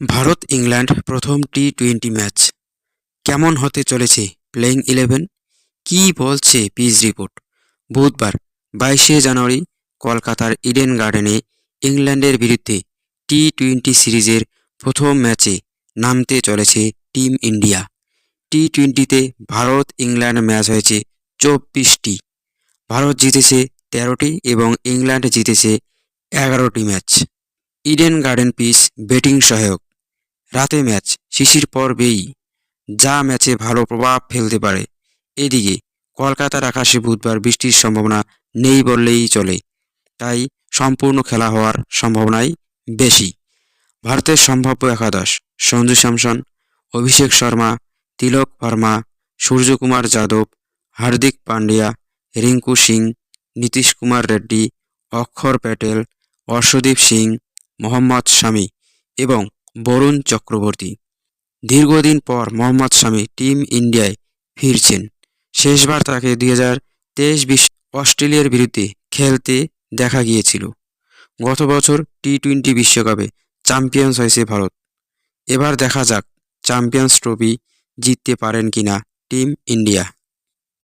Bharat England প্রথম টি-20 match কেমন হতে চলেছে প্লেইং 11? কী বলছে পিচ রিপোর্ট? বুধবার 22শে জানুয়ারি কলকাতার ইডেন গার্ডেনে ইংল্যান্ডের বিরুদ্ধে টি-20 সিরিজের প্রথম ম্যাচে নামতে চলেছে টিম ইন্ডিয়া। টি-20তে ভারত ইংল্যান্ড ম্যাচ হয়েছে 24টি। ভারত জিতেছে 13টি এবং ইংল্যান্ড জিতেছে 11টি match. Eden Garden pitch batting সহায়ক। রাতে ম্যাচ শিশির পড়বেই, যা ম্যাচে ভালো প্রভাব ফেলতে পারে। এদিকে কলকাতার আকাশে বুধবার বৃষ্টির সম্ভাবনা নেই বললেই চলে, তাই সম্পূর্ণ খেলা হওয়ার সম্ভাবনাই বেশি। ভারতের সম্ভাব্য একাদশ: সঞ্জু স্যামসন, অভিষেক শর্মা, তিলক ভার্মা, সূর্যকুমার যাদব, হার্দিক পান্ডিয়া, রিঙ্কু সিং, নীতিশ কুমার রেড্ডি, অক্ষর প্যাটেল, অর্শদীপ সিং, মোহাম্মদ শামি এবং বরুণ চক্রবর্তী। দীর্ঘদিন পর মোহাম্মদ শামি টিম ইন্ডিয়ায় ফিরছেন। শেষবার তাকে 2023 বিশ্ব অস্ট্রেলিয়ার বিরুদ্ধে খেলতে দেখা গিয়েছিল। গত বছর টি-20 বিশ্বকাপে চ্যাম্পিয়ন্স হয়েছে ভারত। এবার দেখা যাক চ্যাম্পিয়ন্স ট্রফি জিততে পারেন কিনা টিম ইন্ডিয়া।